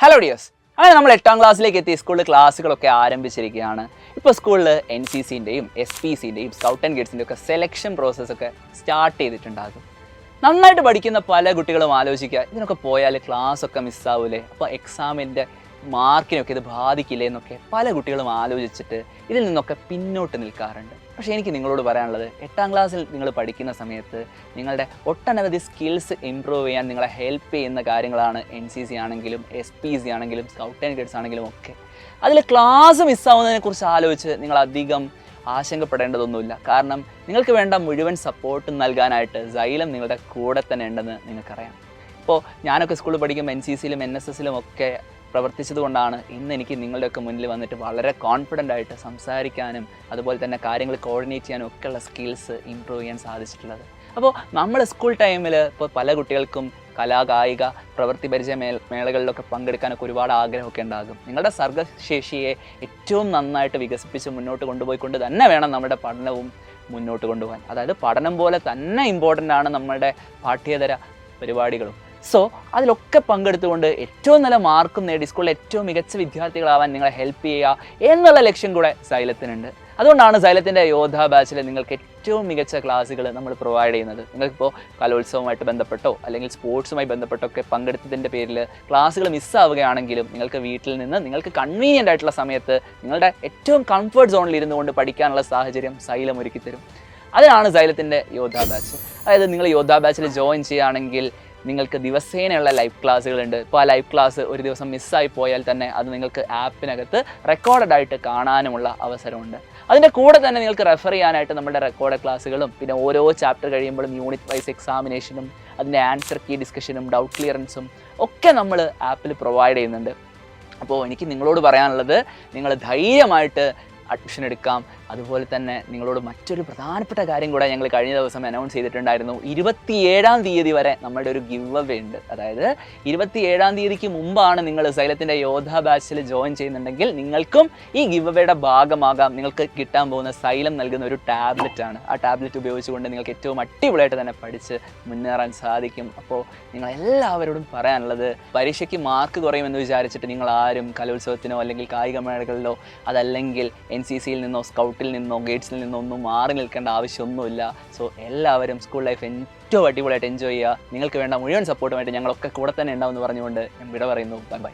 Hello dears, അങ്ങനെ നമ്മൾ 8ാം ക്ലാസ്സിലേക്ക് എത്തി സ്കൂളിൽ ക്ലാസ്സുകളൊക്കെ ആരംഭിച്ചിരിക്കുകയാണ്. ഇപ്പോൾ സ്കൂളിൽ NCCൻ്റെയും SPCൻ്റെയും സ്കൗട്ട് ആൻഡ് ഗൈഡ്സിൻ്റെ ഒക്കെ സെലക്ഷൻ പ്രോസസ്സൊക്കെ സ്റ്റാർട്ട് ചെയ്തിട്ടുണ്ടാകും. നന്നായിട്ട് പഠിക്കുന്ന പല കുട്ടികളും ആലോചിക്കുക, ഇതിനൊക്കെ പോയാൽ ക്ലാസ്സൊക്കെ മിസ്സാവൂലേ, അപ്പോൾ എക്സാമിൻ്റെ മാർക്കിനൊക്കെ ഇത് ബാധിക്കില്ലേ എന്നൊക്കെ പല കുട്ടികളും ആലോചിച്ചിട്ട് ഇതിൽ നിന്നൊക്കെ പിന്നോട്ട് നിൽക്കാറുണ്ട്. പക്ഷേ എനിക്ക് നിങ്ങളോട് പറയാനുള്ളത്, 8ാം ക്ലാസ്സിൽ നിങ്ങൾ പഠിക്കുന്ന സമയത്ത് നിങ്ങളുടെ ഒട്ടനവധി സ്കിൽസ് ഇമ്പ്രൂവ് ചെയ്യാൻ നിങ്ങളെ ഹെൽപ്പ് ചെയ്യുന്ന കാര്യങ്ങളാണ് NCC ആണെങ്കിലും SPC ആണെങ്കിലും സ്കൗട്ട് ആൻഡ് ഗൈഡ്സ് ആണെങ്കിലും ഒക്കെ. അതിൽ ക്ലാസ് മിസ്സാവുന്നതിനെക്കുറിച്ച് ആലോചിച്ച് നിങ്ങൾ അധികം ആശങ്കപ്പെടേണ്ടതൊന്നുമില്ല. കാരണം നിങ്ങൾക്ക് വേണ്ട മുഴുവൻ സപ്പോർട്ട് നൽകാനായിട്ട് സൈലം നിങ്ങളുടെ കൂടെ തന്നെ ഉണ്ടെന്ന് നിങ്ങൾക്കറിയാം. ഇപ്പോൾ ഞാനൊക്കെ സ്കൂളിൽ പഠിക്കുമ്പോൾ NCCയിലും NSSലും ഒക്കെ പ്രവർത്തിച്ചത് കൊണ്ടാണ് ഇന്ന് എനിക്ക് നിങ്ങളുടെയൊക്കെ മുന്നിൽ വന്നിട്ട് വളരെ കോൺഫിഡൻ്റ് ആയിട്ട് സംസാരിക്കാനും അതുപോലെ തന്നെ കാര്യങ്ങൾ കോർഡിനേറ്റ് ചെയ്യാനും ഒക്കെയുള്ള സ്കിൽസ് ഇമ്പ്രൂവ് ചെയ്യാൻ സാധിച്ചിട്ടുള്ളത്. അപ്പോൾ നമ്മൾ സ്കൂൾ ടൈമിൽ ഇപ്പോൾ പല കുട്ടികൾക്കും കലാകായിക പ്രവൃത്തി പരിചയ മേളകളിലൊക്കെ പങ്കെടുക്കാനൊക്കെ ഒരുപാട് ആഗ്രഹമൊക്കെ ഉണ്ടാകും. നിങ്ങളുടെ സർഗ്ഗശേഷിയെ ഏറ്റവും നന്നായിട്ട് വികസിപ്പിച്ച് മുന്നോട്ട് കൊണ്ടുപോയിക്കൊണ്ട് തന്നെ വേണം നമ്മുടെ പഠനവും മുന്നോട്ട് കൊണ്ടുപോകാൻ. അതായത് പഠനം പോലെ തന്നെ ഇമ്പോർട്ടൻ്റ് ആണ് നമ്മളുടെ പാഠ്യേതര പരിപാടികളും. സോ അതിലൊക്കെ പങ്കെടുത്തുകൊണ്ട് ഏറ്റവും നല്ല മാർക്കും നേടി സ്കൂളിൽ ഏറ്റവും മികച്ച വിദ്യാർത്ഥികളാവാൻ നിങ്ങളെ ഹെൽപ്പ് ചെയ്യുക എന്നുള്ള ലക്ഷ്യം കൂടെ സൈലത്തിനുണ്ട്. അതുകൊണ്ടാണ് സൈലത്തിൻ്റെ യോദ്ധാ ബാച്ചിൽ നിങ്ങൾക്ക് ഏറ്റവും മികച്ച ക്ലാസ്സുകൾ നമ്മൾ പ്രൊവൈഡ് ചെയ്യുന്നത്. നിങ്ങൾക്കിപ്പോൾ കലോത്സവമായിട്ട് ബന്ധപ്പെട്ടോ അല്ലെങ്കിൽ സ്പോർട്സുമായി ബന്ധപ്പെട്ടൊക്കെ പങ്കെടുത്തതിൻ്റെ പേരിൽ ക്ലാസ്സുകൾ മിസ്സാവുകയാണെങ്കിലും നിങ്ങൾക്ക് വീട്ടിൽ നിന്ന് നിങ്ങൾക്ക് കൺവീനിയൻ്റ് ആയിട്ടുള്ള സമയത്ത് നിങ്ങളുടെ ഏറ്റവും കംഫർട്ട് സോണിൽ ഇരുന്നു കൊണ്ട് പഠിക്കാനുള്ള സാഹചര്യം സൈലം ഒരുക്കി തരും. അതിനാണ് സൈലത്തിൻ്റെ യോദ്ധാ ബാച്ച്. അതായത് നിങ്ങൾ യോദ്ധാ ബാച്ചിൽ ജോയിൻ ചെയ്യുകയാണെങ്കിൽ നിങ്ങൾക്ക് ദിവസേനയുള്ള ലൈവ് ക്ലാസ്സുകളുണ്ട്. ഇപ്പോൾ ആ ലൈവ് ക്ലാസ് ഒരു ദിവസം മിസ്സായി പോയാൽ തന്നെ അത് നിങ്ങൾക്ക് ആപ്പിനകത്ത് റെക്കോർഡഡ് ആയിട്ട് കാണാനുമുള്ള അവസരമുണ്ട്. അതിൻ്റെ കൂടെ തന്നെ നിങ്ങൾക്ക് റെഫർ ചെയ്യാനായിട്ട് നമ്മുടെ റെക്കോർഡ് ക്ലാസ്സുകളും പിന്നെ ഓരോ ചാപ്റ്റർ കഴിയുമ്പോഴും യൂണിറ്റ് വൈസ് എക്സാമിനേഷനും അതിൻ്റെ ആൻസർ കീ ഡിസ്കഷനും ഡൗട്ട് ക്ലിയറൻസും ഒക്കെ നമ്മൾ ആപ്പിൽ പ്രൊവൈഡ് ചെയ്യുന്നുണ്ട്. അപ്പോൾ എനിക്ക് നിങ്ങളോട് പറയാനുള്ളത്, നിങ്ങൾ ധൈര്യമായിട്ട് അഡ്മിഷൻ എടുക്കാം. അതുപോലെ തന്നെ നിങ്ങളോട് മറ്റൊരു പ്രധാനപ്പെട്ട കാര്യം കൂടെ ഞങ്ങൾ കഴിഞ്ഞ ദിവസം അനൗൺസ് ചെയ്തിട്ടുണ്ടായിരുന്നു. 27-ാം തീയതി വരെ നമ്മളുടെ ഒരു ഗിവ് അവേ ഉണ്ട്. അതായത് 27-ാം തീയതിക്ക് മുമ്പാണ് നിങ്ങൾ സൈലത്തിൻ്റെ യോദ്ധാ ബാച്ചിൽ ജോയിൻ ചെയ്യുന്നുണ്ടെങ്കിൽ നിങ്ങൾക്കും ഈ ഗിവ് അവേയുടെ ഭാഗമാകാം. നിങ്ങൾക്ക് കിട്ടാൻ പോകുന്ന സൈലം നൽകുന്ന ഒരു ടാബ്ലറ്റാണ്. ആ ടാബ്ലറ്റ് ഉപയോഗിച്ചുകൊണ്ട് നിങ്ങൾക്ക് ഏറ്റവും അടിപൊളിയായിട്ട് തന്നെ പഠിച്ച് മുന്നേറാൻ സാധിക്കും. അപ്പോൾ നിങ്ങളെല്ലാവരോടും പറയാനുള്ളത്, പരീക്ഷയ്ക്ക് മാർക്ക് കുറയുമെന്ന് വിചാരിച്ചിട്ട് നിങ്ങൾ ആരും കലോത്സവത്തിനോ അല്ലെങ്കിൽ കായിക മേളകളിലോ അതല്ലെങ്കിൽ NCCയിൽ നിന്നോ സ്കൗട്ടിൽ നിന്നോ ഗൈഡ്സിൽ നിന്നോ ഒന്നും മാറി നിൽക്കേണ്ട ആവശ്യമൊന്നുമില്ല. സോ എല്ലാവരും സ്കൂൾ ലൈഫ് ഏറ്റവും അടിപൊളിയായിട്ട് എൻജോയ് ചെയ്യുക. നിങ്ങൾക്ക് വേണ്ട മുഴുവൻ സപ്പോർട്ടുമായിട്ട് ഞങ്ങളൊക്കെ കൂടെ തന്നെ ഉണ്ടാവുമെന്ന് പറഞ്ഞുകൊണ്ട് ഞാൻ വിട പറയുന്നു. Bye bye.